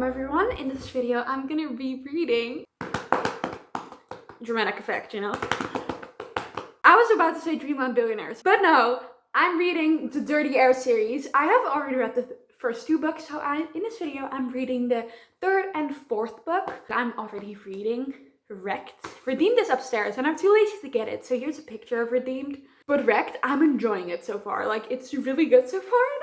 Welcome everyone. In this video, I'm gonna be reading... Dramatic effect, you know? I was about to say Dreamland Billionaires, but no. I'm reading the Dirty Air series. I have already read the first two books, so in this video, I'm reading the third and fourth book. I'm already reading Wrecked. Redeemed is upstairs, and I'm too lazy to get it, so here's a picture of Redeemed. But Wrecked, I'm enjoying it so far. Like, it's really good so far, and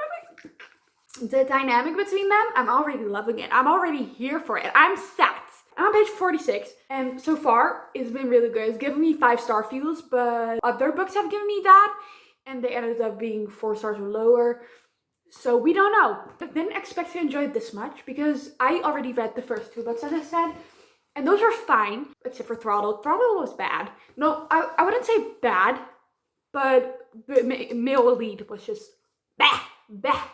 the dynamic between them, I'm already loving it. I'm already here for it. I'm set. I'm on page 46, and so far, it's been really good. It's given me 5-star feels, but other books have given me that, and they ended up being 4 stars or lower. So we don't know. I didn't expect to enjoy it this much, because I already read the first two books, as I said, and those were fine, except for Throttled. Throttled was bad. No, I wouldn't say bad, but the male lead was just bah, bah.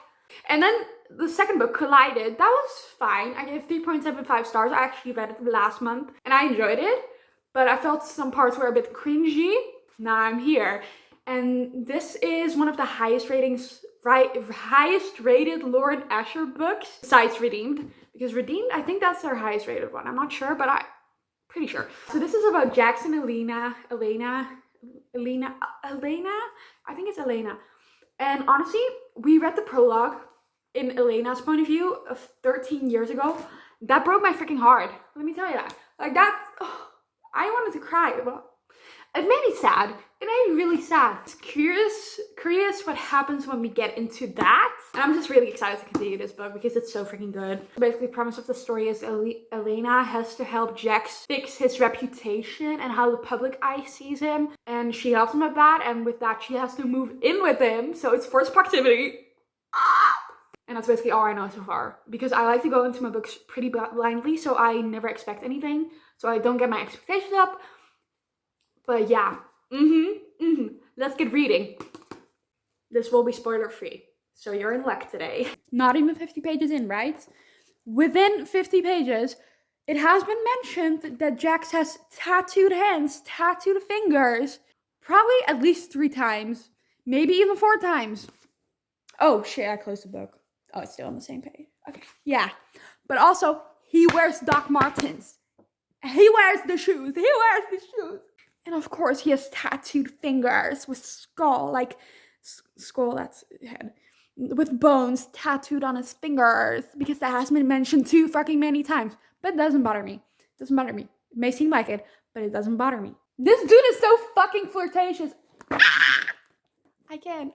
And then the second book, Collided, that was fine. I gave 3.75 stars. I actually read it last month and I enjoyed it, but I felt some parts were a bit cringy. Now I'm here. And this is one of the highest rated Lauren Asher books, besides Redeemed. Because Redeemed, I think that's their highest rated one. I'm not sure, but I'm pretty sure. So this is about Jax and Elena. I think it's Elena. And honestly, we read the prologue in Elena's point of view of 13 years ago. That broke my freaking heart. Let me tell you that. Like that, oh, I wanted to cry. Well, it made me sad. It made me really sad. It's curious what happens when we get into that. And I'm just really excited to continue this book because it's so freaking good. Basically, the premise of the story is Elena has to help Jax fix his reputation and how the public eye sees him. And she helps him with that. And with that, she has to move in with him. So it's forced proximity. And that's basically all I know so far. Because I like to go into my books pretty blindly. So I never expect anything. So I don't get my expectations up. But yeah. Let's get reading. This will be spoiler free. So you're in luck today. Not even 50 pages in, right? Within 50 pages, it has been mentioned that Jax has tattooed hands, tattooed fingers. Probably at least 3 times. Maybe even 4 times. Oh shit, I closed the book. Oh, it's still on the same page. Okay, yeah. But also, he wears Doc Martens. He wears the shoes. He wears the shoes. And of course, he has tattooed fingers with skull, like skull, that's head, with bones tattooed on his fingers, because that has been mentioned too fucking many times. But it doesn't bother me. It doesn't bother me. It may seem like it, but it doesn't bother me. This dude is so fucking flirtatious. I can't.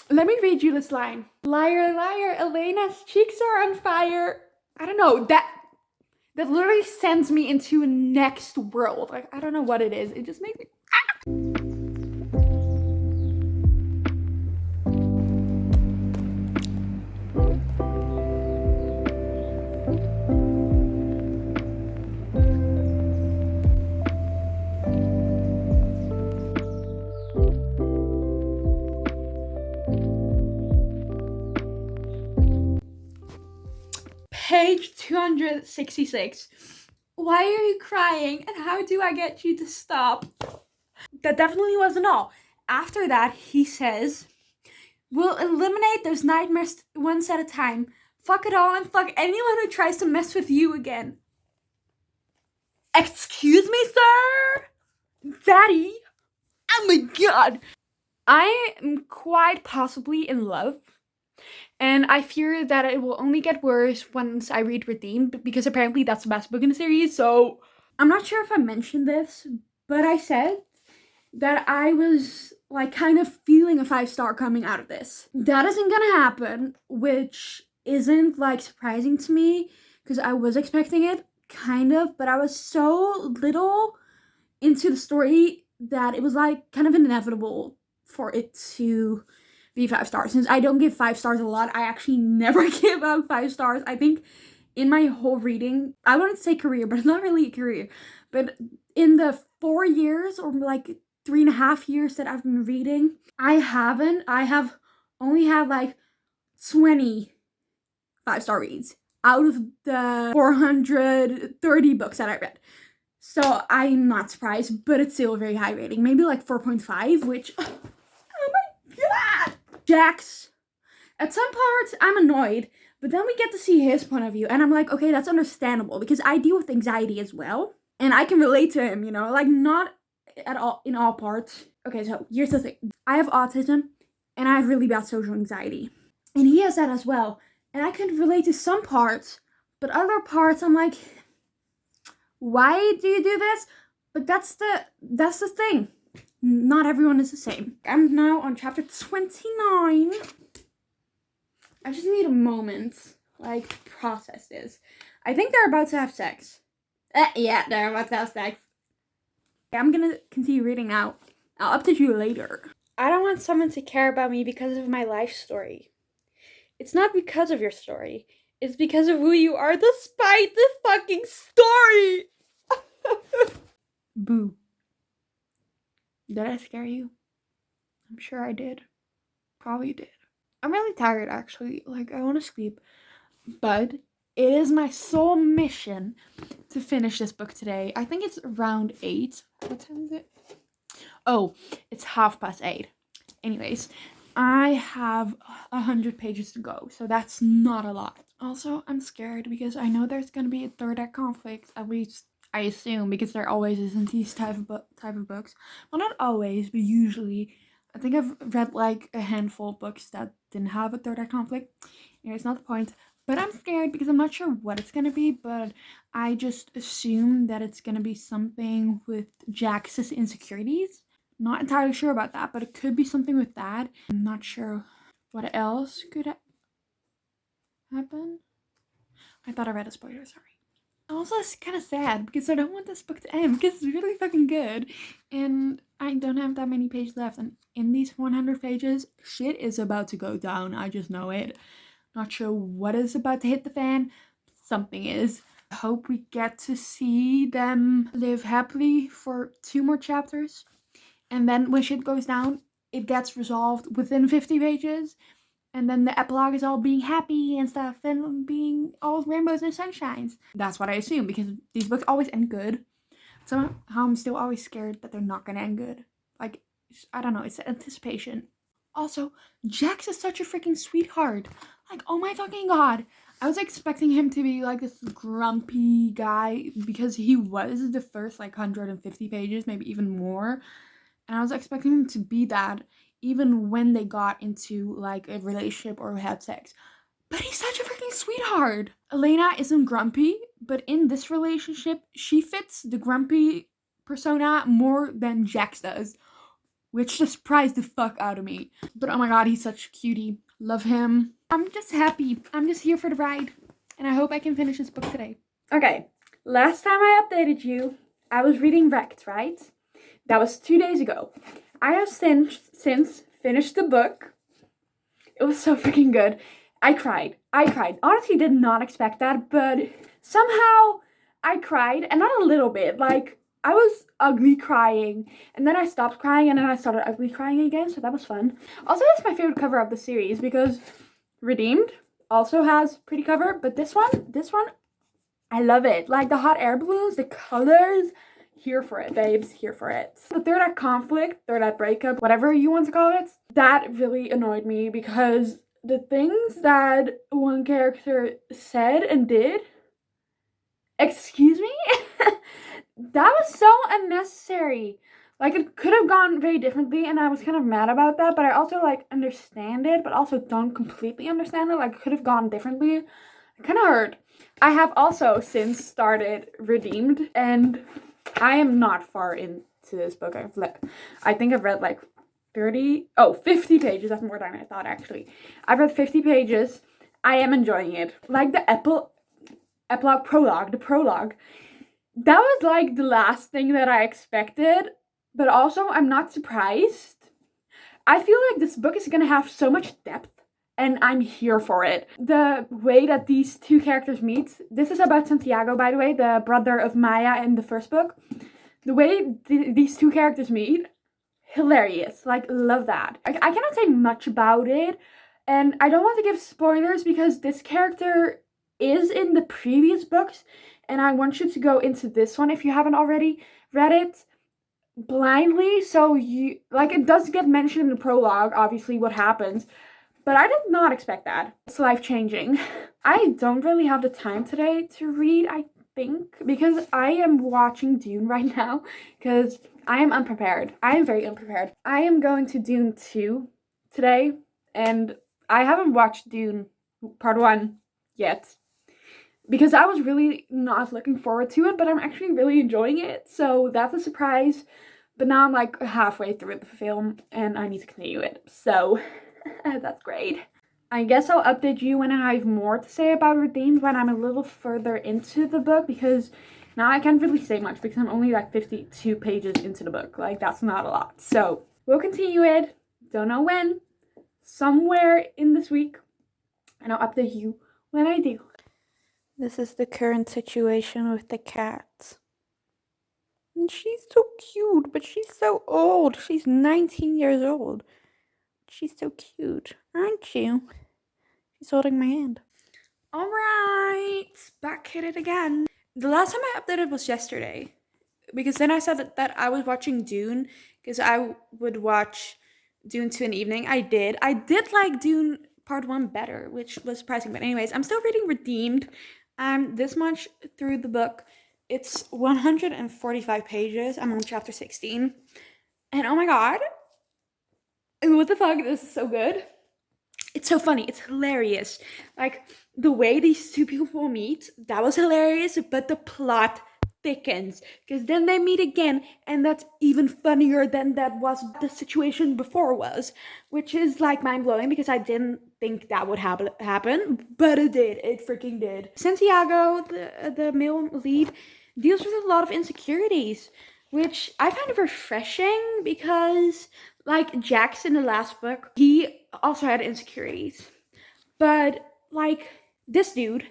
Let me read you this line. Liar, liar, Elena's cheeks are on fire. I don't know, that literally sends me into a next world. Like, I don't know what it is. It just makes me... Page 266. Why are you crying and how do I get you to stop? That definitely wasn't all. After that, he says, we'll eliminate those nightmares once at a time. Fuck it all and fuck anyone who tries to mess with you again. Excuse me, sir? Daddy? Oh my god. I am quite possibly in love. And I fear that it will only get worse once I read Redeemed, because apparently that's the best book in the series. So I'm not sure if I mentioned this, but I said that I was like kind of feeling a 5-star coming out of this. That isn't gonna happen, which isn't like surprising to me because I was expecting it kind of, but I was so little into the story that it was like kind of inevitable for it to be 5 stars. Since I don't give 5 stars a lot, I actually never give out 5 stars. I think in my whole reading, I wouldn't say career, but it's not really a career, but in the 4 years or like 3.5 years that I've been reading, I have only had like 20 5-star reads out of the 430 books that I read. So I'm not surprised, but it's still a very high rating. Maybe like 4.5, which, oh my god! Jax, at some parts I'm annoyed, But then we get to see his point of view, and I'm like, okay, that's understandable because I deal with anxiety as well, and I can relate to him, you know, like not at all in all parts. Okay, so here's the thing. I have autism, and I have really bad social anxiety, and he has that as well, and I can relate to some parts, but other parts I'm like, why do you do this? But that's the thing. Not everyone is the same. I'm now on chapter 29. I just need a moment, like, to process this. I think they're about to have sex. Yeah, they're about to have sex. I'm gonna continue reading now. I'll update you later. I don't want someone to care about me because of my life story. It's not because of your story. It's because of who you are despite the fucking story! Boo. Did I scare you? I'm sure I did. Probably did. I'm really tired, actually. Like, I want to sleep. But it is my sole mission to finish this book today. I think it's around 8. What time is it? Oh, it's 8:30. Anyways, I have 100 pages to go, so that's not a lot. Also, I'm scared because I know there's going to be a third act conflict, at least I assume, because there always isn't these type of books. Well, not always, but usually. I think I've read like a handful of books that didn't have a third act conflict. It's not the point. But I'm scared because I'm not sure what it's going to be, but I just assume that it's going to be something with Jax's insecurities. Not entirely sure about that, but it could be something with that. I'm not sure what else could happen. I thought I read a spoiler, sorry. Also, it's kind of sad because I don't want this book to end because it's really fucking good. And I don't have that many pages left. And in these 100 pages, shit is about to go down. I just know it. Not sure what is about to hit the fan. Something is. I hope we get to see them live happily for 2 more chapters. And then when shit goes down, it gets resolved within 50 pages. And then the epilogue is all being happy and stuff and being all rainbows and sunshines. That's what I assume because these books always end good. Somehow I'm still always scared that they're not going to end good. Like, I don't know, it's anticipation. Also, Jax is such a freaking sweetheart. Like, oh my fucking god. I was expecting him to be like this grumpy guy because he was the first like 150 pages, maybe even more. And I was expecting him to be that even when they got into like a relationship or had sex. But he's such a freaking sweetheart. Elena isn't grumpy, but in this relationship, she fits the grumpy persona more than Jax does, which just surprised the fuck out of me. But oh my god, he's such a cutie. Love him. I'm just happy. I'm just here for the ride. And I hope I can finish this book today. Okay, last time I updated you, I was reading Wrecked, right? That was 2 days ago. I have since finished the book. It was so freaking good. I cried. Honestly, did not expect that, but somehow I cried, and not a little bit. Like, I was ugly crying, and then I stopped crying, and then I started ugly crying again, so that was fun. Also, that's my favorite cover of the series, because Redeemed also has pretty cover, but this one, I love it. Like, the hot air balloons, the colors, here for it, babes, here for it. The third act conflict, third act breakup, whatever you want to call it, that really annoyed me because the things that one character said and did, excuse me, that was so unnecessary. Like, it could have gone very differently, and I was kind of mad about that, but I also, like, understand it, but also don't completely understand it. Like, it could have gone differently. It kind of hurt. I have also since started Redeemed, and I am not far into this book. I think I've read like 50 pages. That's more than I thought, actually. I've read 50 pages. I am enjoying it. Like the epilogue prologue, the prologue. That was like the last thing that I expected, but also I'm not surprised. I feel like this book is gonna have so much depth, and I'm here for it. The way that these two characters meet, this is about Santiago, by the way, the brother of Maya in the first book. The way these two characters meet, hilarious. Like, love that. I cannot say much about it, and I don't want to give spoilers because this character is in the previous books, and I want you to go into this one if you haven't already read it blindly. So you, like, it does get mentioned in the prologue, obviously, what happens. But I did not expect that. It's life-changing. I don't really have the time today to read, I think, because I am watching Dune right now, because I am unprepared. I am very unprepared. I am going to Dune 2 today, and I haven't watched Dune Part 1 yet, because I was really not looking forward to it, but I'm actually really enjoying it, so that's a surprise. But now I'm like halfway through the film, and I need to continue it, so that's great. I guess I'll update you when I have more to say about Redeemed when I'm a little further into the book, because now I can't really say much because I'm only like 52 pages into the book. Like, that's not a lot. So we'll continue it. Don't know when. Somewhere in this week. And I'll update you when I do. This is the current situation with the cat. And she's so cute, but she's so old. She's 19 years old. She's so cute, aren't you? She's holding my hand. Alright, back at it again. The last time I updated was yesterday, because then I said that I was watching Dune, because I would watch Dune 2 in the evening. I did like Dune Part 1 better, which was surprising, but anyways, I'm still reading Redeemed. I'm this much through the book. It's 145 pages. I'm on chapter 16, and oh my god, what the fuck, this is so good. It's so funny. It's hilarious. Like, the way these two people meet, that was hilarious, but the plot thickens. Because then they meet again, and that's even funnier than that was the situation before was. Which is, like, mind-blowing, because I didn't think that would happen. But it did. It freaking did. Santiago, the male lead, deals with a lot of insecurities, which I find refreshing because, like Jax in the last book, he also had insecurities. But, like, this dude,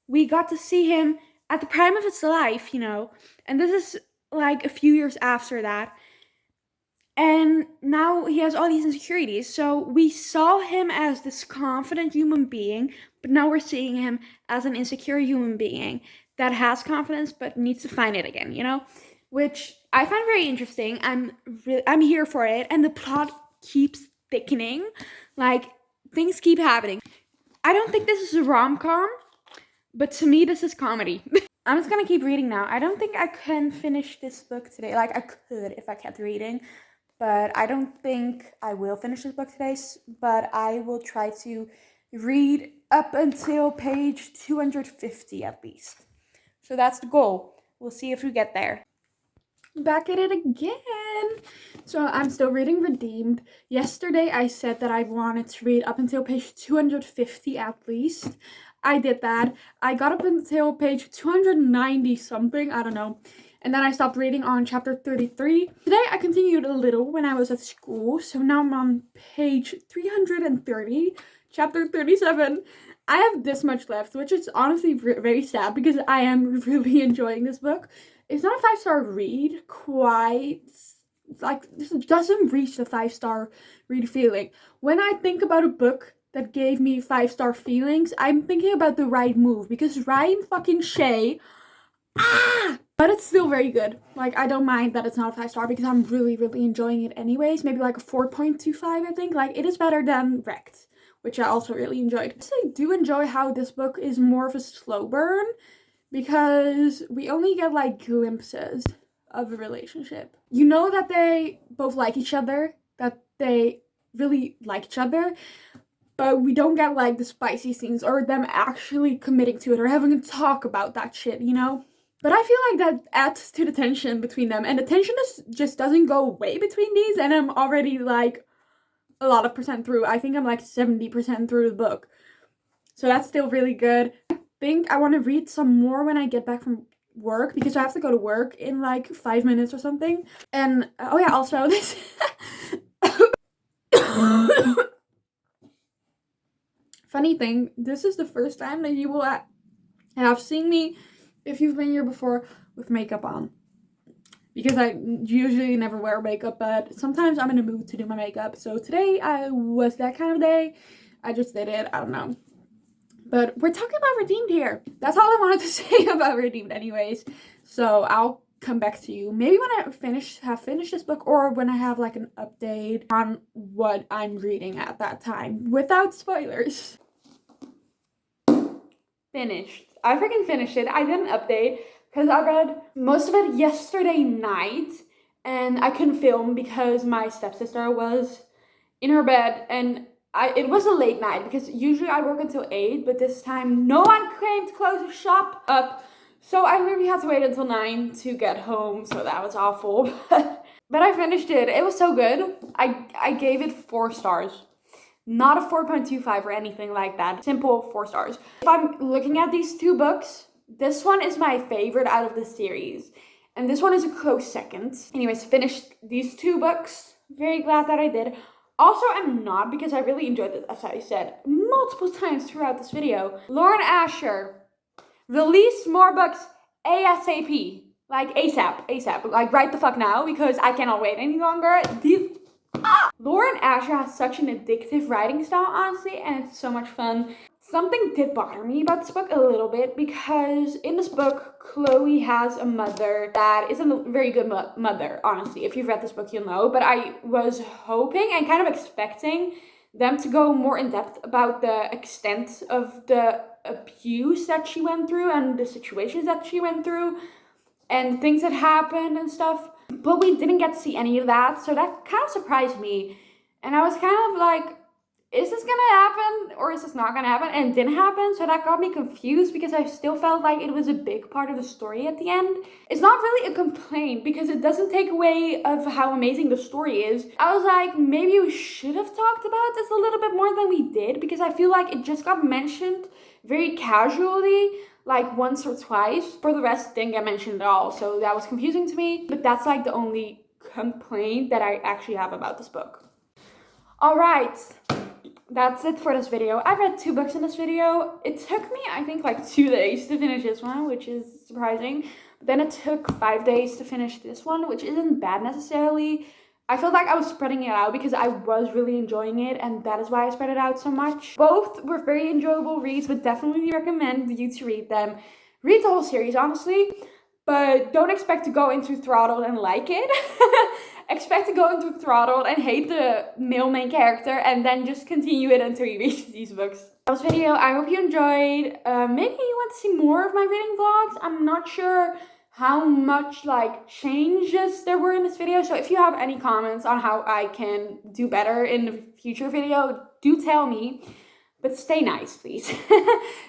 we got to see him at the prime of his life, you know, and this is, like, a few years after that. And now he has all these insecurities. So we saw him as this confident human being, but now we're seeing him as an insecure human being that has confidence but needs to find it again, you know? Which I find very interesting. I'm here for it, and the plot keeps thickening. Like, things keep happening. I don't think this is a rom-com, but to me this is comedy. I'm just gonna keep reading now. I don't think I can finish this book today. Like, I could if I kept reading, but I don't think I will finish this book today. But I will try to read up until page 250 at least. So that's the goal. We'll see if we get there. Back at it again. So I'm still reading Redeemed. Yesterday I said that I wanted to read up until page 250 at least. I did that. I got up until page 290 something, I don't know. And then I stopped reading on chapter 33. Today I continued a little when I was at school. So now I'm on page 330, chapter 37. I have this much left, which is honestly very sad because I am really enjoying this book. It's not a 5-star read, quite. Like, this doesn't reach the 5-star read feeling. When I think about a book that gave me 5-star feelings, I'm thinking about The Right Move, because Ryan fucking Shea, but it's still very good. Like, I don't mind that it's not a 5-star because I'm really, really enjoying it anyways. Maybe like a 4.25, I think. Like, it is better than Wrecked, which I also really enjoyed. I do enjoy how this book is more of a slow burn, because we only get like glimpses of a relationship. You know that they both like each other, that they really like each other, but we don't get like the spicy scenes or them actually committing to it or having a talk about that shit, you know? But I feel like that adds to the tension between them, and the tension just doesn't go away between these, and I'm already like a lot of percent through. I think I'm like 70% through the book. So that's still really good. I think I want to read some more when I get back from work, because I have to go to work in like 5 minutes or something. And oh yeah, also this funny thing, this is the first time that you will have seen me, if you've been here before, with makeup on. Because I usually never wear makeup, but sometimes I'm in a mood to do my makeup. So today I was that kind of day. I just did it. I don't know. But we're talking about Redeemed here. That's all I wanted to say about Redeemed anyways. So I'll come back to you. Maybe when I have finished this book, or when I have like an update on what I'm reading at that time without spoilers. Finished. I freaking finished it. I did an update because I read most of it yesterday night and I couldn't film because my stepsister was in her bed, and it was a late night because usually I work until 8, but this time no one came to close the shop up. So I really had to wait until 9 to get home, so that was awful. But I finished it. It was so good. I gave it 4 stars. Not a 4.25 or anything like that. Simple 4 stars. If I'm looking at these 2 books, this one is my favorite out of the series. And this one is a close second. Anyways, finished these 2 books. Very glad that I did. Also, I'm not, because I really enjoyed this, as I said multiple times throughout this video. Lauren Asher, release more books ASAP. Like ASAP. Like right the fuck now, because I cannot wait any longer. Lauren Asher has such an addictive writing style, honestly, and it's so much fun. Something did bother me about this book a little bit, because in this book, Chloe has a mother that isn't a very good mother, honestly. If you've read this book, you'll know. But I was hoping and kind of expecting them to go more in depth about the extent of the abuse that she went through and the situations that she went through and things that happened and stuff. But we didn't get to see any of that, so that kind of surprised me. And I was kind of like, is this gonna happen or is this not gonna happen? And it didn't happen, so that got me confused because I still felt like it was a big part of the story at the end. It's not really a complaint because it doesn't take away of how amazing the story is. I was like, maybe we should have talked about this a little bit more than we did, because I feel like it just got mentioned very casually, like once or twice. For the rest, it didn't get mentioned at all, so that was confusing to me. But that's like the only complaint that I actually have about this book. All right. That's it for this video. I read 2 books in this video. It took me, I think, like 2 days to finish this one, which is surprising. But then it took 5 days to finish this one, which isn't bad necessarily. I felt like I was spreading it out because I was really enjoying it, and that is why I spread it out so much. Both were very enjoyable reads, but definitely recommend you to read them. Read the whole series, honestly, but don't expect to go into Throttled and like it. Expect to go into Throttled and hate the male main character, and then just continue it until you reach these books. That was the video. I hope you enjoyed. Maybe you want to see more of my reading vlogs. I'm not sure how much like changes there were in this video, so if you have any comments on how I can do better in the future video, do tell me. But stay nice, please.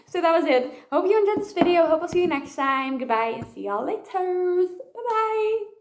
So that was it. Hope you enjoyed this video. Hope I'll see you next time. Goodbye and see y'all later. Bye bye.